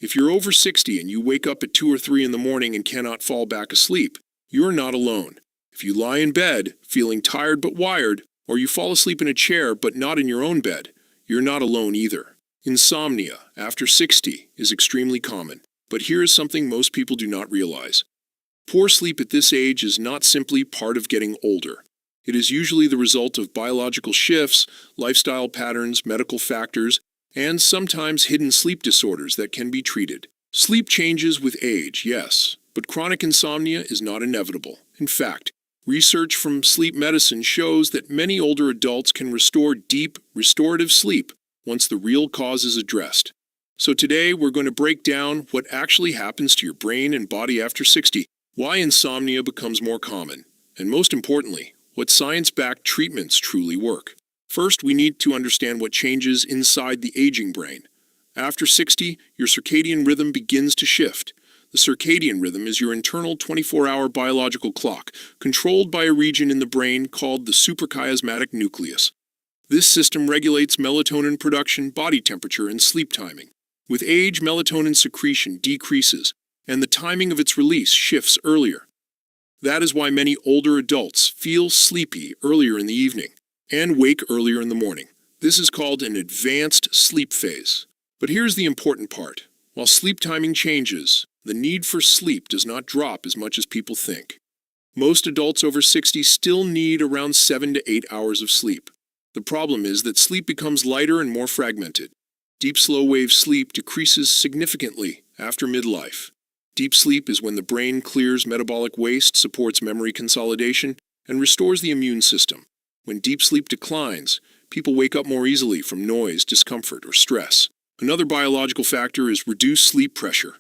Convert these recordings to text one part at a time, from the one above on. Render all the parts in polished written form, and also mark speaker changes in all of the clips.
Speaker 1: If you're over 60 and you wake up at 2 or 3 in the morning and cannot fall back asleep, you're not alone. If you lie in bed, feeling tired but wired, or you fall asleep in a chair but not in your own bed, you're not alone either. Insomnia, after 60, is extremely common, but here is something most people do not realize. Poor sleep at this age is not simply part of getting older. It is usually the result of biological shifts, lifestyle patterns, medical factors, and sometimes hidden sleep disorders that can be treated. Sleep changes with age, yes, but chronic insomnia is not inevitable. In fact, research from sleep medicine shows that many older adults can restore deep, restorative sleep once the real cause is addressed. So today we're going to break down what actually happens to your brain and body after 60, why insomnia becomes more common, and most importantly, what science-backed treatments truly work. First, we need to understand what changes inside the aging brain. After 60, your circadian rhythm begins to shift. The circadian rhythm is your internal 24-hour biological clock, controlled by a region in the brain called the suprachiasmatic nucleus. This system regulates melatonin production, body temperature, and sleep timing. With age, melatonin secretion decreases, and the timing of its release shifts earlier. That is why many older adults feel sleepy earlier in the evening and wake earlier in the morning. This is called an advanced sleep phase. But here's the important part. While sleep timing changes, the need for sleep does not drop as much as people think. Most adults over 60 still need around 7 to 8 hours of sleep. The problem is that sleep becomes lighter and more fragmented. Deep slow-wave sleep decreases significantly after midlife. Deep sleep is when the brain clears metabolic waste, supports memory consolidation, and restores the immune system. When deep sleep declines, people wake up more easily from noise, discomfort, or stress. Another biological factor is reduced sleep pressure.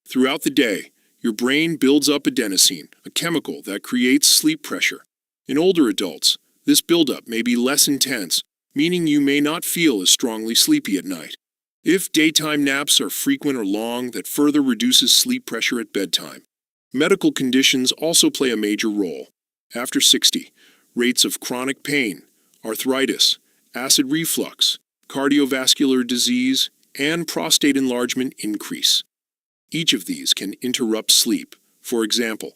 Speaker 1: Throughout the day, your brain builds up adenosine, a chemical that creates sleep pressure. In older adults, this buildup may be less intense, meaning you may not feel as strongly sleepy at night. If daytime naps are frequent or long, that further reduces sleep pressure at bedtime. Medical conditions also play a major role. After 60, rates of chronic pain, arthritis, acid reflux, cardiovascular disease, and prostate enlargement increase. Each of these can interrupt sleep. For example,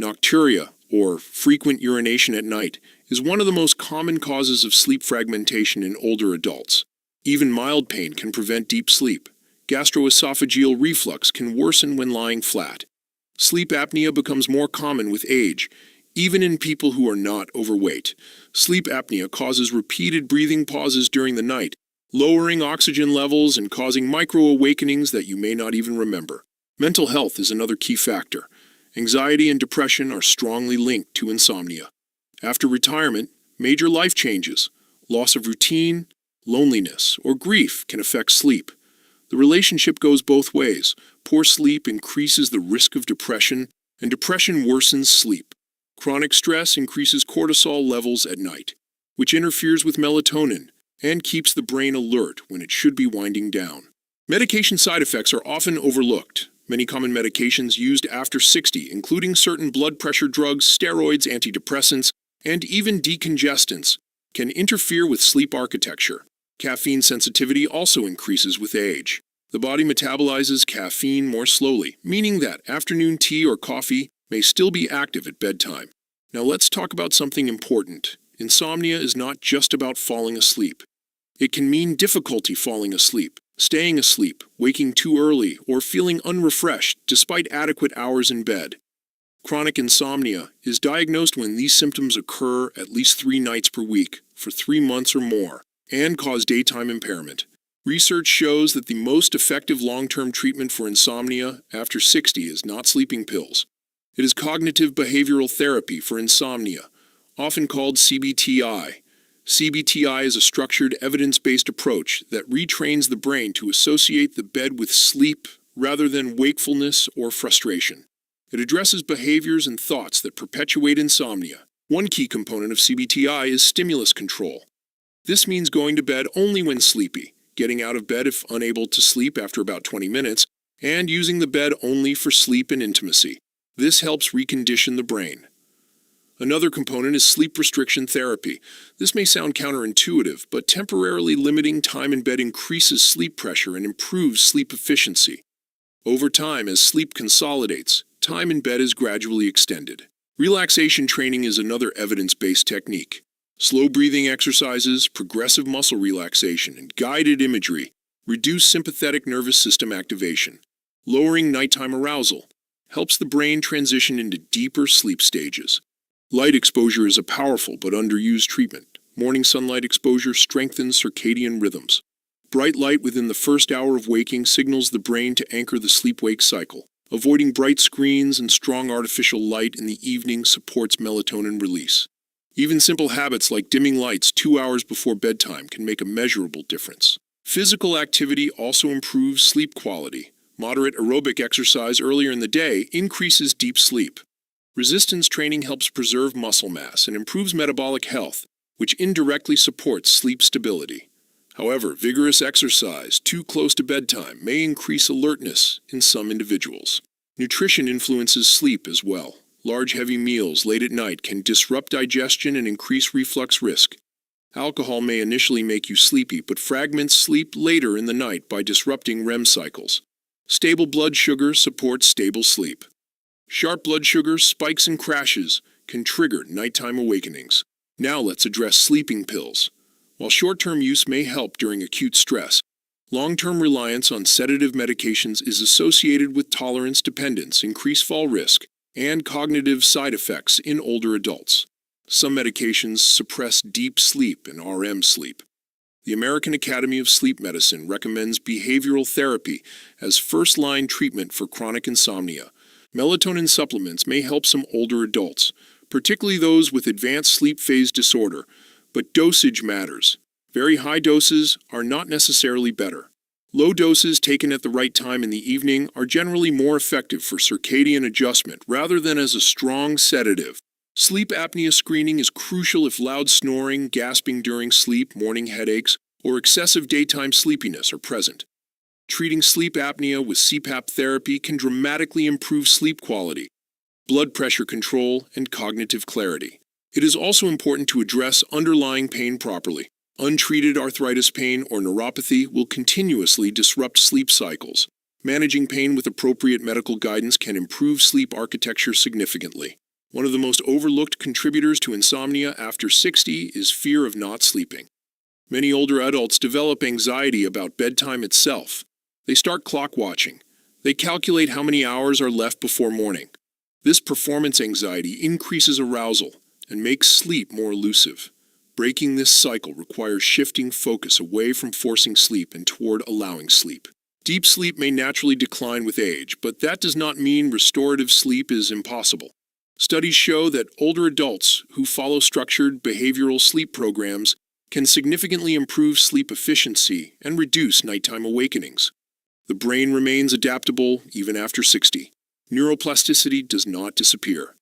Speaker 1: nocturia, or frequent urination at night, is one of the most common causes of sleep fragmentation in older adults. Even mild pain can prevent deep sleep. Gastroesophageal reflux can worsen when lying flat. Sleep apnea becomes more common with age, even in people who are not overweight. Sleep apnea causes repeated breathing pauses during the night, lowering oxygen levels and causing micro-awakenings that you may not even remember. Mental health is another key factor. Anxiety and depression are strongly linked to insomnia. After retirement, major life changes, loss of routine, loneliness, or grief can affect sleep. The relationship goes both ways. Poor sleep increases the risk of depression, and depression worsens sleep. Chronic stress increases cortisol levels at night, which interferes with melatonin and keeps the brain alert when it should be winding down. Medication side effects are often overlooked. Many common medications used after 60, including certain blood pressure drugs, steroids, antidepressants, and even decongestants, can interfere with sleep architecture. Caffeine sensitivity also increases with age. The body metabolizes caffeine more slowly, meaning that afternoon tea or coffee may still be active at bedtime. Now let's talk about something important. Insomnia is not just about falling asleep. It can mean difficulty falling asleep, staying asleep, waking too early, or feeling unrefreshed despite adequate hours in bed. Chronic insomnia is diagnosed when these symptoms occur at least 3 nights per week for 3 months or more and cause daytime impairment. Research shows that the most effective long-term treatment for insomnia after 60 is not sleeping pills. It is cognitive behavioral therapy for insomnia, often called CBT-I. CBT-I is a structured, evidence-based approach that retrains the brain to associate the bed with sleep rather than wakefulness or frustration. It addresses behaviors and thoughts that perpetuate insomnia. One key component of CBT-I is stimulus control. This means going to bed only when sleepy, getting out of bed if unable to sleep after about 20 minutes, and using the bed only for sleep and intimacy. This helps recondition the brain. Another component is sleep restriction therapy. This may sound counterintuitive, but temporarily limiting time in bed increases sleep pressure and improves sleep efficiency. Over time, as sleep consolidates, time in bed is gradually extended. Relaxation training is another evidence-based technique. Slow breathing exercises, progressive muscle relaxation, and guided imagery reduce sympathetic nervous system activation. Lowering nighttime arousal helps the brain transition into deeper sleep stages. Light exposure is a powerful but underused treatment. Morning sunlight exposure strengthens circadian rhythms. Bright light within the first hour of waking signals the brain to anchor the sleep-wake cycle. Avoiding bright screens and strong artificial light in the evening supports melatonin release. Even simple habits like dimming lights 2 hours before bedtime can make a measurable difference. Physical activity also improves sleep quality. Moderate aerobic exercise earlier in the day increases deep sleep. Resistance training helps preserve muscle mass and improves metabolic health, which indirectly supports sleep stability. However, vigorous exercise too close to bedtime may increase alertness in some individuals. Nutrition influences sleep as well. Large, heavy meals late at night can disrupt digestion and increase reflux risk. Alcohol may initially make you sleepy, but fragments sleep later in the night by disrupting REM cycles. Stable blood sugar supports stable sleep. Sharp blood sugar spikes and crashes can trigger nighttime awakenings. Now let's address sleeping pills. While short-term use may help during acute stress, long-term reliance on sedative medications is associated with tolerance dependence, increased fall risk, and cognitive side effects in older adults. Some medications suppress deep sleep and REM sleep. The American Academy of Sleep Medicine recommends behavioral therapy as first-line treatment for chronic insomnia. Melatonin supplements may help some older adults, particularly those with advanced sleep phase disorder, but dosage matters. Very high doses are not necessarily better. Low doses taken at the right time in the evening are generally more effective for circadian adjustment rather than as a strong sedative. Sleep apnea screening is crucial if loud snoring, gasping during sleep, morning headaches, or excessive daytime sleepiness are present. Treating sleep apnea with CPAP therapy can dramatically improve sleep quality, blood pressure control, and cognitive clarity. It is also important to address underlying pain properly. Untreated arthritis pain or neuropathy will continuously disrupt sleep cycles. Managing pain with appropriate medical guidance can improve sleep architecture significantly. One of the most overlooked contributors to insomnia after 60 is fear of not sleeping. Many older adults develop anxiety about bedtime itself. They start clock watching. They calculate how many hours are left before morning. This performance anxiety increases arousal and makes sleep more elusive. Breaking this cycle requires shifting focus away from forcing sleep and toward allowing sleep. Deep sleep may naturally decline with age, but that does not mean restorative sleep is impossible. Studies show that older adults who follow structured behavioral sleep programs can significantly improve sleep efficiency and reduce nighttime awakenings. The brain remains adaptable even after 60. Neuroplasticity does not disappear.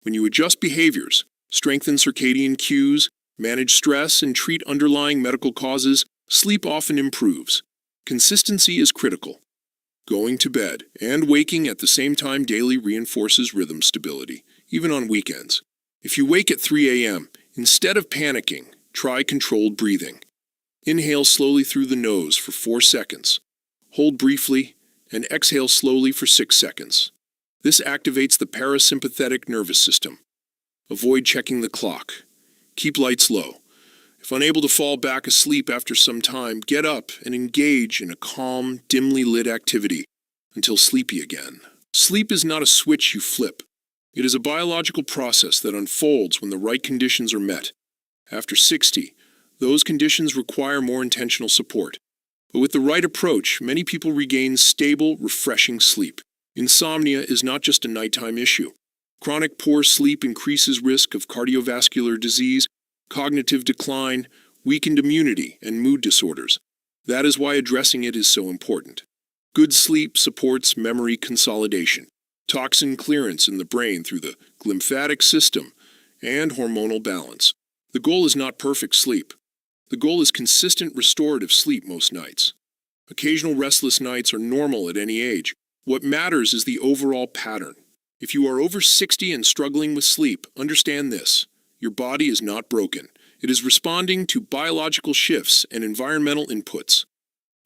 Speaker 1: When you adjust behaviors, strengthen circadian cues, manage stress, and treat underlying medical causes, sleep often improves. Consistency is critical. Going to bed and waking at the same time daily reinforces rhythm stability, even on weekends. If you wake at 3 a.m., instead of panicking, try controlled breathing. Inhale slowly through the nose for 4 seconds. Hold briefly, and exhale slowly for 6 seconds. This activates the parasympathetic nervous system. Avoid checking the clock. Keep lights low. If unable to fall back asleep after some time, get up and engage in a calm, dimly lit activity until sleepy again. Sleep is not a switch you flip. It is a biological process that unfolds when the right conditions are met. After 60, those conditions require more intentional support. But with the right approach, many people regain stable, refreshing sleep. Insomnia is not just a nighttime issue. Chronic poor sleep increases risk of cardiovascular disease, cognitive decline, weakened immunity, and mood disorders. That is why addressing it is so important. Good sleep supports memory consolidation, toxin clearance in the brain through the lymphatic system, and hormonal balance. The goal is not perfect sleep. The goal is consistent restorative sleep most nights. Occasional restless nights are normal at any age. What matters is the overall pattern. If you are over 60 and struggling with sleep, understand this. Your body is not broken. It is responding to biological shifts and environmental inputs.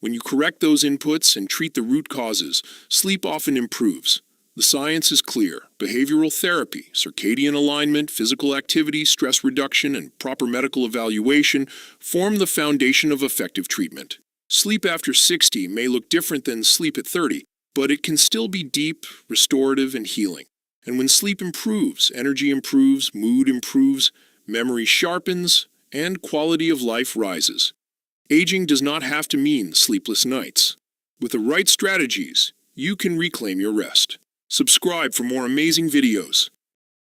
Speaker 1: When you correct those inputs and treat the root causes, sleep often improves. The science is clear. Behavioral therapy, circadian alignment, physical activity, stress reduction, and proper medical evaluation form the foundation of effective treatment. Sleep after 60 may look different than sleep at 30, but it can still be deep, restorative, and healing. And when sleep improves, energy improves, mood improves, memory sharpens, and quality of life rises. Aging does not have to mean sleepless nights. With the right strategies, you can reclaim your rest. Subscribe for more amazing videos.